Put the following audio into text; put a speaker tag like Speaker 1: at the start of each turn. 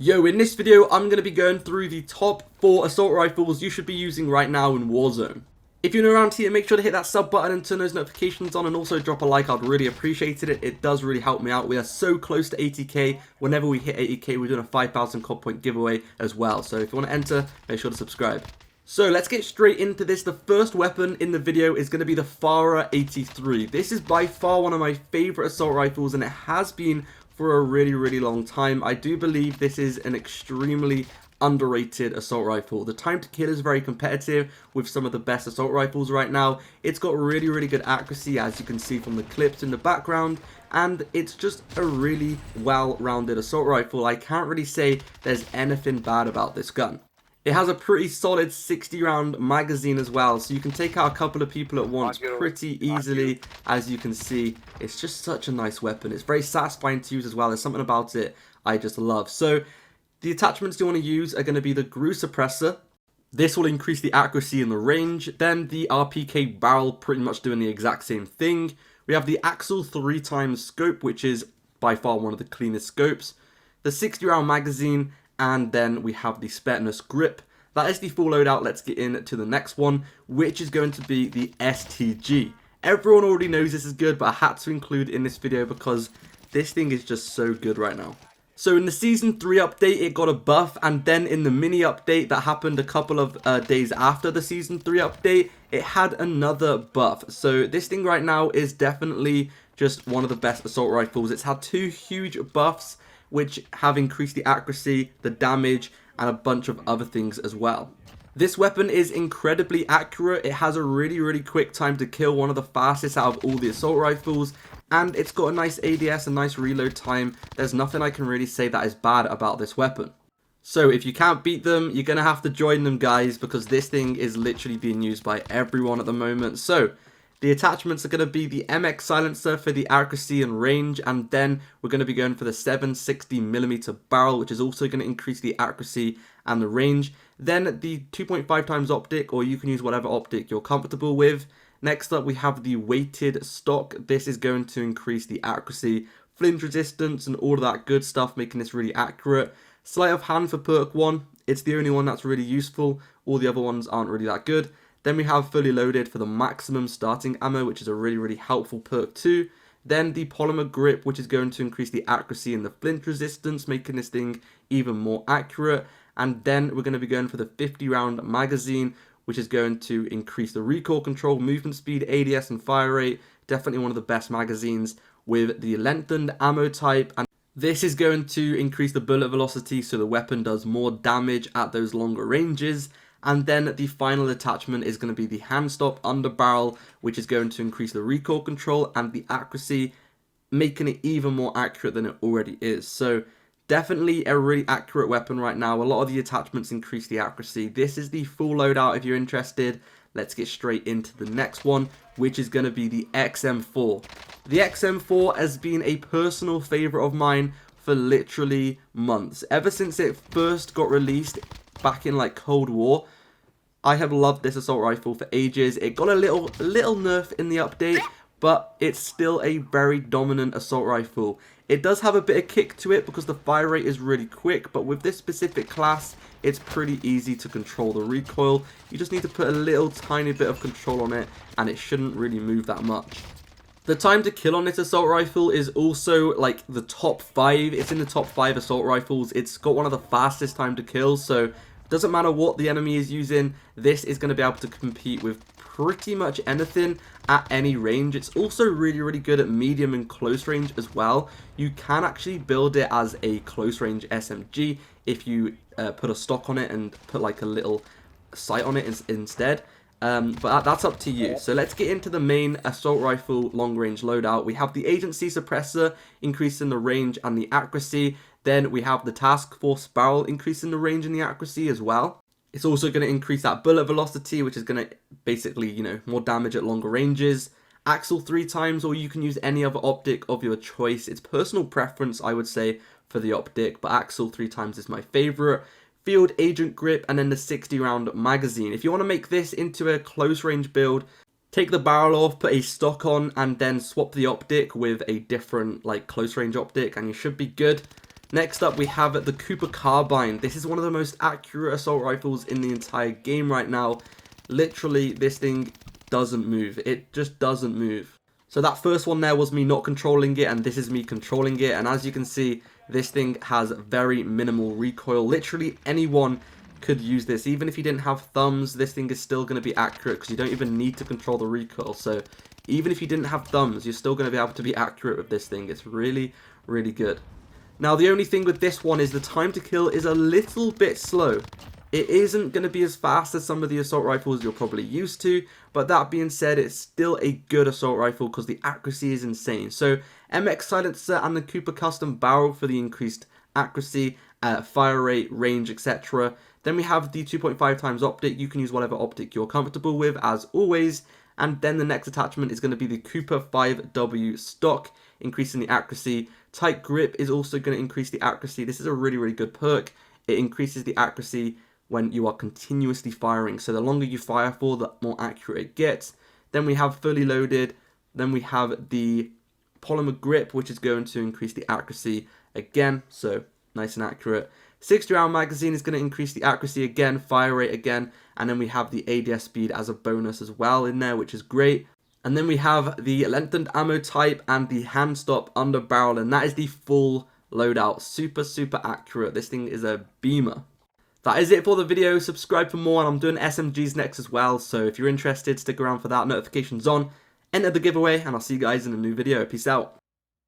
Speaker 1: Yo, in this video, I'm going to be going through the top 4 assault rifles you should be using right now in Warzone. If you're new around here, make sure to hit that sub button and turn those notifications on, and also drop a like. I'd really appreciate it. It does really help me out. We are so close to 80k. Whenever we hit 80k, we're doing a 5,000 COD point giveaway as well. So if you want to enter, make sure to subscribe. So let's get straight into this. The first weapon in the video is going to be the Farah 83. This is by far one of my favorite assault rifles, and it has been for a really long time. I do believe this is an extremely underrated assault rifle. The time to kill is very competitive with some of the best assault rifles right now. It's got really good accuracy, as you can see from the clips in the background, and it's just a really well-rounded assault rifle. I can't really say there's anything bad about this gun. It has a pretty solid 60 round magazine as well, so you can take out a couple of people at once pretty easily. As you can see, it's just such a nice weapon. It's very satisfying to use as well. There's something about it I just love. So the attachments you want to use are going to be the GRU suppressor. This will increase the accuracy and the range. Then the RPK barrel, pretty much doing the exact same thing. We have the Axle 3x scope, which is by far one of the cleanest scopes. The 60 round magazine. And then we have the Spetness grip. That is the full loadout. Let's get into the next one, which is going to be the STG. Everyone already knows this is good, but I had to include in this video because this thing is just so good right now. So in the Season 3 update, it got a buff, and then in the mini update that happened a couple of days after the Season 3 update, it had another buff. So this thing right now is definitely just one of the best assault rifles. It's had 2 huge buffs, which have increased the accuracy, the damage, and a bunch of other things as well. This weapon is incredibly accurate. It has a really quick time to kill, one of the fastest out of all the assault rifles, and it's got a nice ADS, a nice reload time. There's nothing I can really say that is bad about this weapon. So if you can't beat them, you're gonna have to join them, guys, because this thing is literally being used by everyone at the moment. So the attachments are going to be the MX silencer for the accuracy and range, and then we're going to be going for the 760mm barrel, which is also going to increase the accuracy and the range. Then the 2.5x optic, or you can use whatever optic you're comfortable with. Next up, we have the weighted stock. This is going to increase the accuracy, flinch resistance, and all of that good stuff, making this really accurate. Sleight of hand for perk 1. It's the only one that's really useful. All the other ones aren't really that good. Then we have fully loaded for the maximum starting ammo, which is a really helpful perk too. Then the polymer grip, which is going to increase the accuracy and the flinch resistance, making this thing even more accurate. And then we're going to be going for the 50 round magazine, which is going to increase the recoil control, movement speed, ADS, and fire rate. Definitely one of the best magazines with the lengthened ammo type. And this is going to increase the bullet velocity, so the weapon does more damage at those longer ranges. And then the final attachment is going to be the hand stop under barrel, which is going to increase the recoil control and the accuracy, making it even more accurate than it already is. So definitely a really accurate weapon right now. A lot of the attachments increase the accuracy. This is the full loadout if you're interested. Let's get straight into the next one, which is going to be the XM4. The XM4 has been a personal favorite of mine for literally months. Ever since it first got released back in like Cold War, I have loved this assault rifle for ages. It got a little nerf in the update, but it's still a very dominant assault rifle. It does have a bit of kick to it because the fire rate is really quick, but with this specific class, it's pretty easy to control the recoil. You just need to put a little tiny bit of control on it, and it shouldn't really move that much. The time to kill on this assault rifle is also like the top 5. It's in the top 5 assault rifles. It's got one of the fastest time to kill, so doesn't matter what the enemy is using, this is going to be able to compete with pretty much anything at any range. It's also really good at medium and close range as well. You can actually build it as a close range SMG if you put a stock on it and put like a little sight on it instead. But that's up to you. So let's get into the main assault rifle long range loadout. We have the agency suppressor, increasing the range and the accuracy. Then we have the task force barrel, increasing the range and the accuracy as well. It's also going to increase that bullet velocity, which is going to basically, more damage at longer ranges. Axle 3x, or you can use any other optic of your choice. It's personal preference, I would say, for the optic, but Axle 3x is my favorite. Field agent grip, and then the 60 round magazine. If you want to make this into a close range build, take the barrel off, put a stock on, and then swap the optic with a different like close range optic, and you should be good. Next up, we have the Cooper Carbine. This is one of the most accurate assault rifles in the entire game right now. Literally, this thing doesn't move. It just doesn't move. So that first one there was me not controlling it, and this is me controlling it. And as you can see, this thing has very minimal recoil. Literally, anyone could use this. Even if you didn't have thumbs, this thing is still going to be accurate because you don't even need to control the recoil. So even if you didn't have thumbs, you're still going to be able to be accurate with this thing. It's really, really good. Now, the only thing with this one is the time to kill is a little bit slow. It isn't going to be as fast as some of the assault rifles you're probably used to, but that being said, it's still a good assault rifle because the accuracy is insane. So, MX Silencer and the Cooper Custom Barrel for the increased accuracy, fire rate, range, etc. Then we have the 2.5 times optic. You can use whatever optic you're comfortable with, as always. And then the next attachment is going to be the Cooper 5W stock, increasing the accuracy. Tight grip is also going to increase the accuracy. This is a really, really good perk. It increases the accuracy when you are continuously firing. So the longer you fire for, the more accurate it gets. Then we have fully loaded. Then we have the polymer grip, which is going to increase the accuracy again. So nice and accurate. 60-round magazine is going to increase the accuracy again, fire rate again. And then we have the ADS speed as a bonus as well in there, which is great. And then we have the lengthened ammo type and the hand stop under barrel. And that is the full loadout. Super, super accurate. This thing is a beamer. That is it for the video. Subscribe for more, and I'm doing SMGs next as well, so if you're interested, stick around for that. Notifications on, enter the giveaway, and I'll see you guys in a new video. Peace out.